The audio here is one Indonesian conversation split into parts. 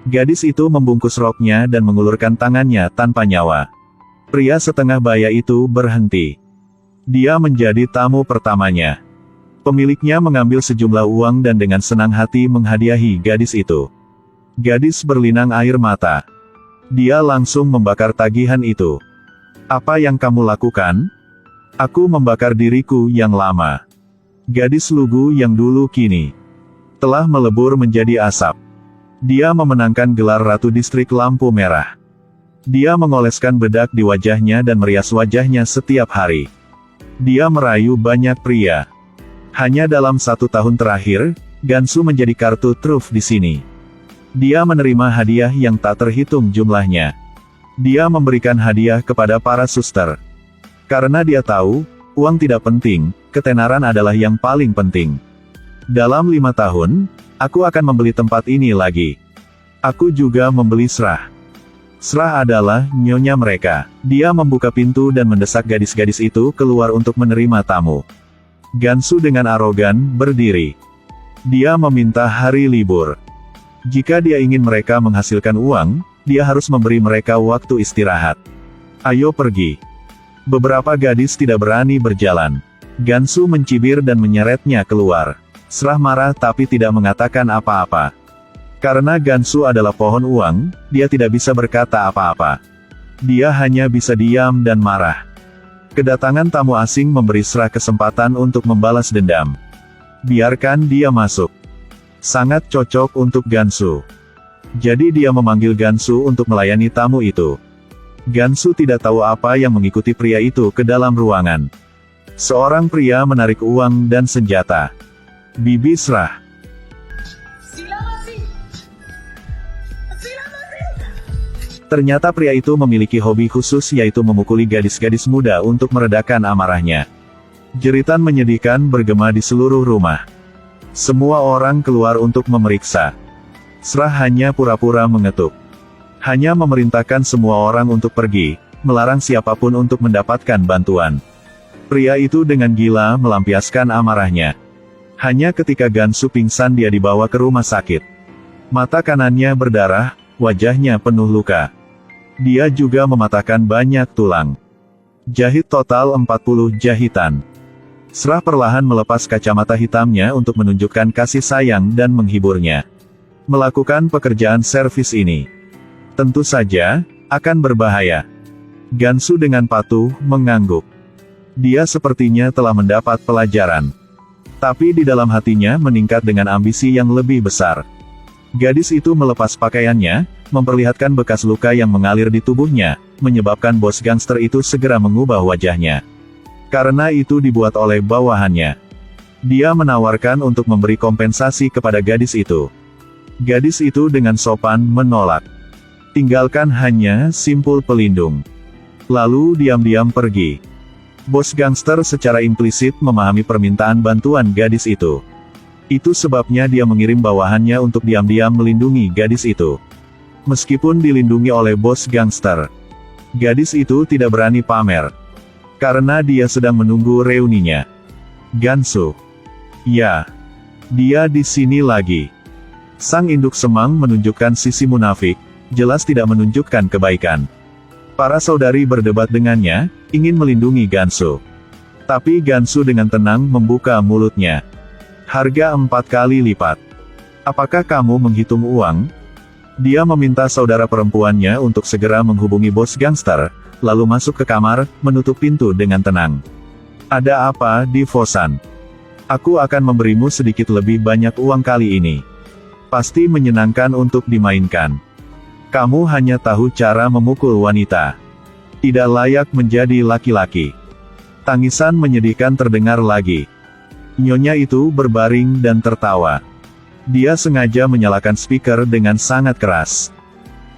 Gadis itu membungkus roknya dan mengulurkan tangannya tanpa nyawa. Pria setengah baya itu berhenti. Dia menjadi tamu pertamanya. Pemiliknya mengambil sejumlah uang dan dengan senang hati menghadiahi gadis itu. Gadis berlinang air mata. Dia langsung membakar tagihan itu. Apa yang kamu lakukan? Aku membakar diriku yang lama. Gadis lugu yang dulu kini telah melebur menjadi asap. Dia memenangkan gelar Ratu Distrik Lampu Merah. Dia mengoleskan bedak di wajahnya dan merias wajahnya setiap hari. Dia merayu banyak pria. Hanya dalam 1 tahun terakhir, Gansu menjadi kartu truf di sini. Dia menerima hadiah yang tak terhitung jumlahnya. Dia memberikan hadiah kepada para suster. Karena dia tahu, uang tidak penting, ketenaran adalah yang paling penting. Dalam 5 tahun, aku akan membeli tempat ini lagi. Aku juga membeli Srah. Srah adalah nyonya mereka. Dia membuka pintu dan mendesak gadis-gadis itu keluar untuk menerima tamu. Gansu dengan arogan berdiri. Dia meminta hari libur. Jika dia ingin mereka menghasilkan uang, dia harus memberi mereka waktu istirahat. Ayo pergi. Beberapa gadis tidak berani berjalan. Gansu mencibir dan menyeretnya keluar. Srah marah tapi tidak mengatakan apa-apa. Karena Gansu adalah pohon uang, dia tidak bisa berkata apa-apa. Dia hanya bisa diam dan marah. Kedatangan tamu asing memberi Srah kesempatan untuk membalas dendam. Biarkan dia masuk. Sangat cocok untuk Gansu. Jadi dia memanggil Gansu untuk melayani tamu itu. Gansu tidak tahu apa yang mengikuti pria itu ke dalam ruangan. Seorang pria menarik uang dan senjata. Bibi Srah. Ternyata pria itu memiliki hobi khusus yaitu memukuli gadis-gadis muda untuk meredakan amarahnya. Jeritan menyedihkan bergema di seluruh rumah. Semua orang keluar untuk memeriksa. Srah hanya pura-pura mengetuk. Hanya memerintahkan semua orang untuk pergi, melarang siapapun untuk mendapatkan bantuan. Pria itu dengan gila melampiaskan amarahnya. Hanya ketika Gansu pingsan dia dibawa ke rumah sakit. Mata kanannya berdarah, wajahnya penuh luka. Dia juga mematahkan banyak tulang. Jahit total 40 jahitan. Srah perlahan melepas kacamata hitamnya untuk menunjukkan kasih sayang dan menghiburnya. Melakukan pekerjaan servis ini tentu saja akan berbahaya. Gansu dengan patuh mengangguk. Dia sepertinya telah mendapat pelajaran. Tapi di dalam hatinya meningkat dengan ambisi yang lebih besar. Gadis itu melepas pakaiannya, memperlihatkan bekas luka yang mengalir di tubuhnya, menyebabkan bos gangster itu segera mengubah wajahnya. Karena itu dibuat oleh bawahannya. Dia menawarkan untuk memberi kompensasi kepada gadis itu. Gadis itu dengan sopan menolak. Tinggalkan hanya simpul pelindung. Lalu diam-diam pergi. Bos gangster secara implisit memahami permintaan bantuan gadis itu. Itu sebabnya dia mengirim bawahannya untuk diam-diam melindungi gadis itu. Meskipun dilindungi oleh bos gangster, gadis itu tidak berani pamer. Karena dia sedang menunggu reuninya. Gansu. Ya. Dia di sini lagi. Sang induk semang menunjukkan sisi munafik, jelas tidak menunjukkan kebaikan. Para saudari berdebat dengannya, ingin melindungi Gansu. Tapi Gansu dengan tenang membuka mulutnya. Harga 4 kali lipat. Apakah kamu menghitung uang? Dia meminta saudara perempuannya untuk segera menghubungi bos gangster, lalu masuk ke kamar, menutup pintu dengan tenang. Ada apa di Fosan? Aku akan memberimu sedikit lebih banyak uang kali ini. Pasti menyenangkan untuk dimainkan. Kamu hanya tahu cara memukul wanita. Tidak layak menjadi laki-laki. Tangisan menyedihkan terdengar lagi. Nyonya itu berbaring dan tertawa. Dia sengaja menyalakan speaker dengan sangat keras.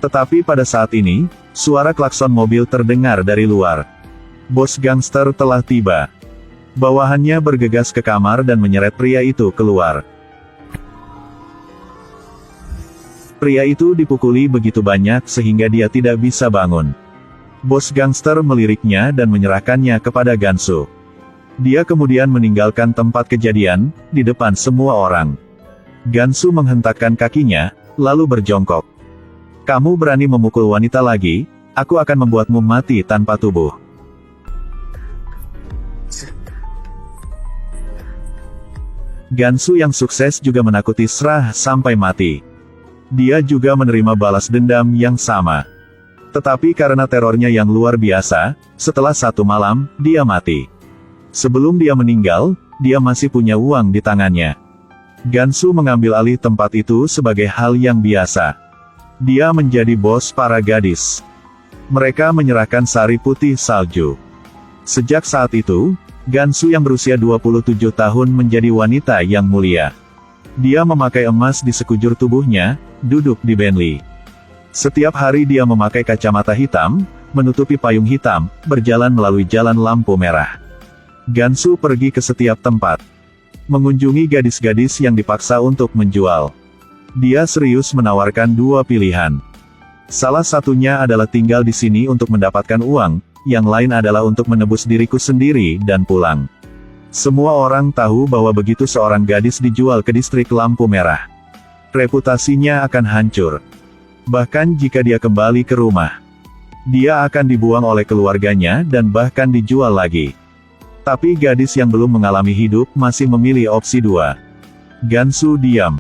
Tetapi pada saat ini, suara klakson mobil terdengar dari luar. Bos gangster telah tiba. Bawahannya bergegas ke kamar dan menyeret pria itu keluar. Pria itu dipukuli begitu banyak sehingga dia tidak bisa bangun. Bos gangster meliriknya dan menyerahkannya kepada Gansu. Dia kemudian meninggalkan tempat kejadian, di depan semua orang. Gansu menghentakkan kakinya, lalu berjongkok. Kamu berani memukul wanita lagi, aku akan membuatmu mati tanpa tubuh. Gansu yang sukses juga menakuti Srah sampai mati. Dia juga menerima balas dendam yang sama. Tetapi karena terornya yang luar biasa, setelah 1 malam, dia mati. Sebelum dia meninggal, dia masih punya uang di tangannya. Gansu mengambil alih tempat itu sebagai hal yang biasa. Dia menjadi bos para gadis. Mereka menyerahkan sari putih salju. Sejak saat itu, Gansu yang berusia 27 tahun menjadi wanita yang mulia. Dia memakai emas di sekujur tubuhnya, duduk di Bentley. Setiap hari dia memakai kacamata hitam, menutupi payung hitam, berjalan melalui jalan lampu merah. Gansu pergi ke setiap tempat, mengunjungi gadis-gadis yang dipaksa untuk menjual. Dia serius menawarkan 2 pilihan. Salah satunya adalah tinggal di sini untuk mendapatkan uang, yang lain adalah untuk menebus diriku sendiri dan pulang. Semua orang tahu bahwa begitu seorang gadis dijual ke distrik lampu merah, reputasinya akan hancur. Bahkan jika dia kembali ke rumah, dia akan dibuang oleh keluarganya dan bahkan dijual lagi. Tapi gadis yang belum mengalami hidup masih memilih opsi 2. Gansu diam.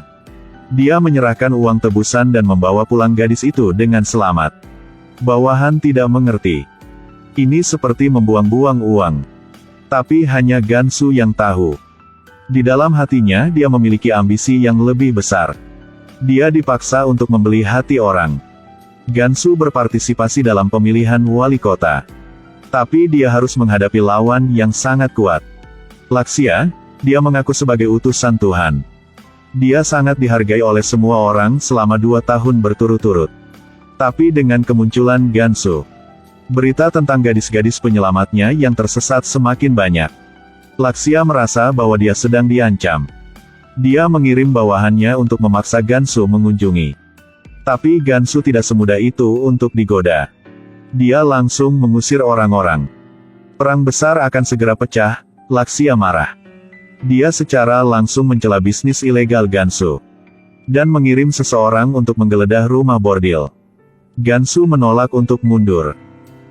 Dia menyerahkan uang tebusan dan membawa pulang gadis itu dengan selamat. Bawahan tidak mengerti. Ini seperti membuang-buang uang. Tapi hanya Gansu yang tahu. Di dalam hatinya dia memiliki ambisi yang lebih besar. Dia dipaksa untuk membeli hati orang. Gansu berpartisipasi dalam pemilihan wali kota. Tapi dia harus menghadapi lawan yang sangat kuat. Lakshya, dia mengaku sebagai utusan Tuhan. Dia sangat dihargai oleh semua orang selama 2 tahun berturut-turut. Tapi dengan kemunculan Gansu, berita tentang gadis-gadis penyelamatnya yang tersesat semakin banyak. Lakshya merasa bahwa dia sedang diancam. Dia mengirim bawahannya untuk memaksa Gansu mengunjungi. Tapi Gansu tidak semudah itu untuk digoda. Dia langsung mengusir orang-orang. Perang besar akan segera pecah, Lakshya marah. Dia secara langsung mencela bisnis ilegal Gansu, dan mengirim seseorang untuk menggeledah rumah bordil. Gansu menolak untuk mundur.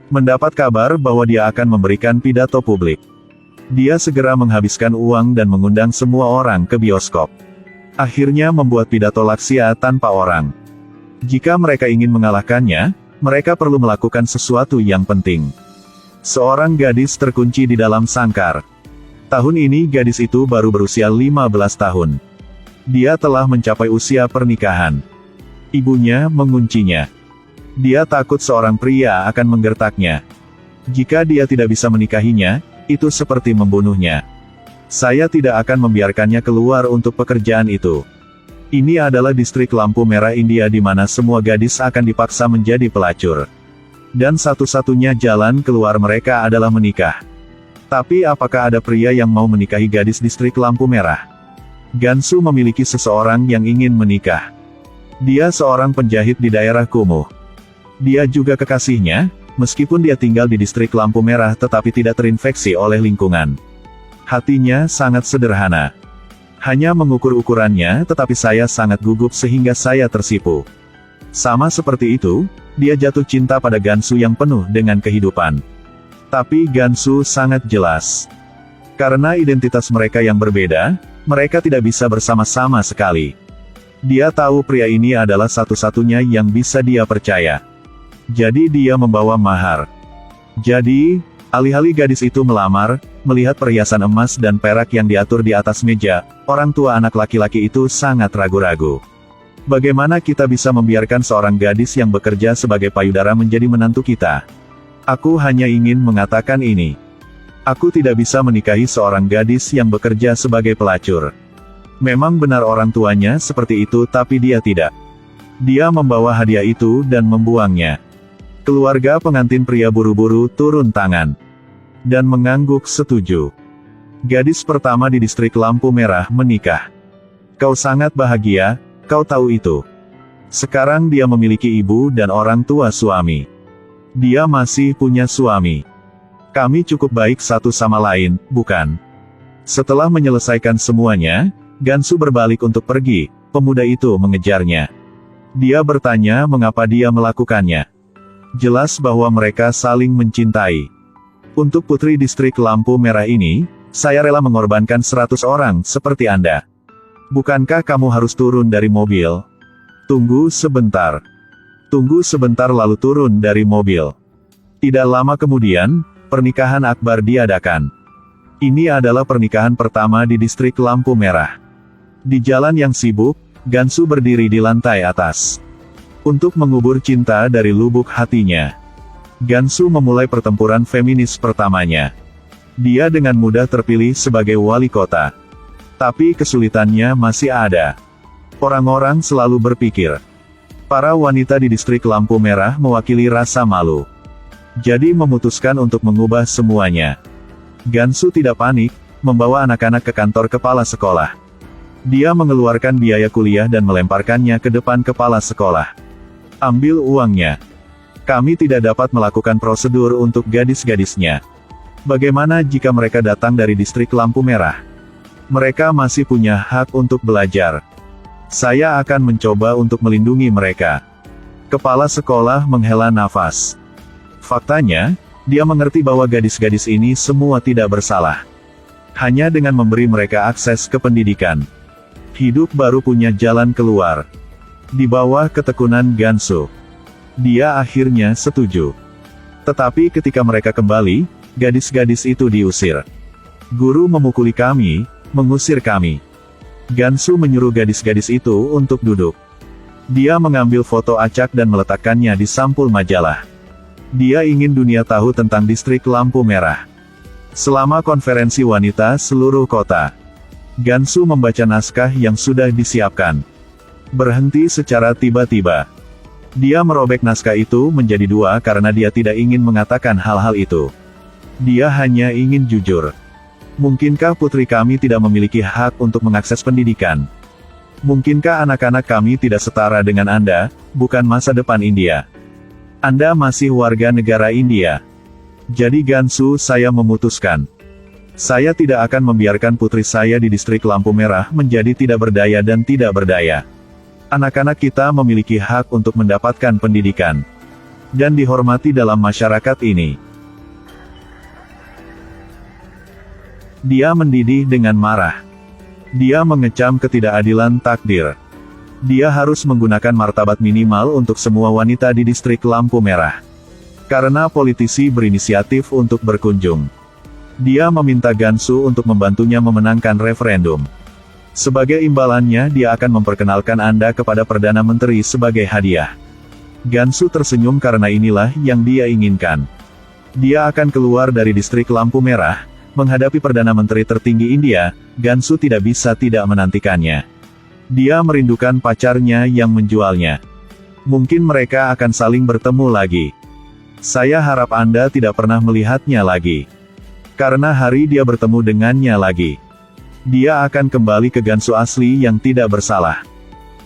Mendapat kabar bahwa dia akan memberikan pidato publik. Dia segera menghabiskan uang dan mengundang semua orang ke bioskop. Akhirnya membuat pidato Lakshya tanpa orang. Jika mereka ingin mengalahkannya, mereka perlu melakukan sesuatu yang penting. Seorang gadis terkunci di dalam sangkar. Tahun ini gadis itu baru berusia 15 tahun. Dia telah mencapai usia pernikahan. Ibunya menguncinya. Dia takut seorang pria akan menggertaknya. Jika dia tidak bisa menikahinya, itu seperti membunuhnya. Saya tidak akan membiarkannya keluar untuk pekerjaan itu. Ini adalah distrik lampu merah India di mana semua gadis akan dipaksa menjadi pelacur. Dan satu-satunya jalan keluar mereka adalah menikah. Tapi apakah ada pria yang mau menikahi gadis distrik lampu merah? Gansu memiliki seseorang yang ingin menikah. Dia seorang penjahit di daerah kumuh. Dia juga kekasihnya, meskipun dia tinggal di distrik lampu merah tetapi tidak terinfeksi oleh lingkungan. Hatinya sangat sederhana. Hanya mengukur ukurannya tetapi saya sangat gugup sehingga saya tersipu. Sama seperti itu, dia jatuh cinta pada Gansu yang penuh dengan kehidupan. Tapi Gansu sangat jelas. Karena identitas mereka yang berbeda, mereka tidak bisa bersama-sama sekali. Dia tahu pria ini adalah satu-satunya yang bisa dia percaya. Jadi dia membawa mahar. Jadi, alih-alih gadis itu melamar, melihat perhiasan emas dan perak yang diatur di atas meja, orang tua anak laki-laki itu sangat ragu-ragu. Bagaimana kita bisa membiarkan seorang gadis yang bekerja sebagai payudara menjadi menantu kita? Aku hanya ingin mengatakan ini. Aku tidak bisa menikahi seorang gadis yang bekerja sebagai pelacur. Memang benar orang tuanya seperti itu tapi dia tidak. Dia membawa hadiah itu dan membuangnya. Keluarga pengantin pria buru-buru turun tangan. Dan mengangguk setuju. Gadis pertama di distrik lampu merah menikah. Kau sangat bahagia, kau tahu itu. Sekarang dia memiliki ibu dan orang tua suami. Dia masih punya suami. Kami cukup baik satu sama lain, bukan? Setelah menyelesaikan semuanya, Gansu berbalik untuk pergi, pemuda itu mengejarnya. Dia bertanya mengapa dia melakukannya. Jelas bahwa mereka saling mencintai. Untuk putri distrik lampu merah ini, saya rela mengorbankan 100 orang seperti Anda. Bukankah kamu harus turun dari mobil? Tunggu sebentar. Tunggu sebentar lalu turun dari mobil. Tidak lama kemudian, pernikahan akbar diadakan. Ini adalah pernikahan pertama di distrik lampu merah. Di jalan yang sibuk, Gansu berdiri di lantai atas. Untuk mengubur cinta dari lubuk hatinya, Gansu memulai pertempuran feminis pertamanya. Dia dengan mudah terpilih sebagai wali kota. Tapi kesulitannya masih ada. Orang-orang selalu berpikir, para wanita di distrik lampu merah mewakili rasa malu. Jadi memutuskan untuk mengubah semuanya. Gansu tidak panik, membawa anak-anak ke kantor kepala sekolah. Dia mengeluarkan biaya kuliah dan melemparkannya ke depan kepala sekolah. Ambil uangnya. Kami tidak dapat melakukan prosedur untuk gadis-gadisnya. Bagaimana jika mereka datang dari distrik lampu merah? Mereka masih punya hak untuk belajar. Saya akan mencoba untuk melindungi mereka. Kepala sekolah menghela nafas. Faktanya, dia mengerti bahwa gadis-gadis ini semua tidak bersalah. Hanya dengan memberi mereka akses ke pendidikan, hidup baru punya jalan keluar. Di bawah ketekunan Gansu, dia akhirnya setuju. Tetapi ketika mereka kembali, gadis-gadis itu diusir. Guru memukuli kami, mengusir kami. Gansu menyuruh gadis-gadis itu untuk duduk. Dia mengambil foto acak dan meletakkannya di sampul majalah. Dia ingin dunia tahu tentang distrik lampu merah. Selama konferensi wanita seluruh kota, Gansu membaca naskah yang sudah disiapkan. Berhenti secara tiba-tiba. Dia merobek naskah itu menjadi dua karena dia tidak ingin mengatakan hal-hal itu. Dia hanya ingin jujur. Mungkinkah putri kami tidak memiliki hak untuk mengakses pendidikan? Mungkinkah anak-anak kami tidak setara dengan Anda, bukan masa depan India? Anda masih warga negara India. Jadi Gansu, saya memutuskan. Saya tidak akan membiarkan putri saya di distrik lampu merah menjadi tidak berdaya dan tidak berdaya. Anak-anak kita memiliki hak untuk mendapatkan pendidikan dan dihormati dalam masyarakat ini. Dia mendidih dengan marah. Dia mengecam ketidakadilan takdir. Dia harus menggunakan martabat minimal untuk semua wanita di distrik lampu merah. Karena politisi berinisiatif untuk berkunjung. Dia meminta Gansu untuk membantunya memenangkan referendum. Sebagai imbalannya dia akan memperkenalkan Anda kepada Perdana Menteri sebagai hadiah. Gansu tersenyum karena inilah yang dia inginkan. Dia akan keluar dari distrik lampu merah, menghadapi Perdana Menteri tertinggi India. Gansu tidak bisa tidak menantikannya. Dia merindukan pacarnya yang menjualnya. Mungkin mereka akan saling bertemu lagi. Saya harap Anda tidak pernah melihatnya lagi. Karena hari dia bertemu dengannya lagi, dia akan kembali ke Gansu asli yang tidak bersalah.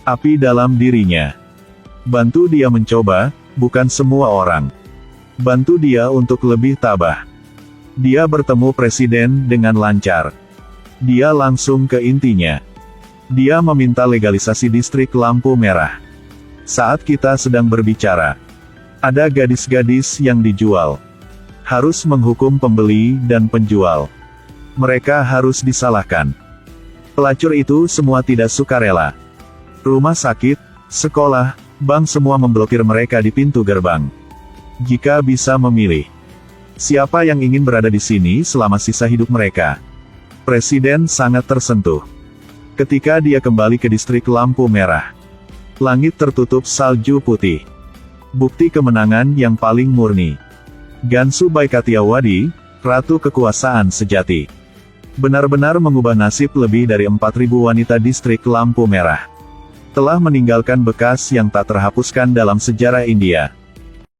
Api dalam dirinya. Bantu dia mencoba, bukan semua orang. Bantu dia untuk lebih tabah. Dia bertemu presiden dengan lancar. Dia langsung ke intinya. Dia meminta legalisasi distrik lampu merah. Saat kita sedang berbicara, ada gadis-gadis yang dijual. Harus menghukum pembeli dan penjual. Mereka harus disalahkan. Pelacur itu semua tidak sukarela. Rumah sakit, sekolah, bank semua memblokir mereka di pintu gerbang. Jika bisa memilih, siapa yang ingin berada di sini selama sisa hidup mereka? Presiden sangat tersentuh. Ketika dia kembali ke distrik lampu merah, langit tertutup salju putih. Bukti kemenangan yang paling murni. Gansu Baikatiawadi, ratu kekuasaan sejati. Benar-benar mengubah nasib lebih dari 4.000 wanita distrik lampu merah. Telah meninggalkan bekas yang tak terhapuskan dalam sejarah India.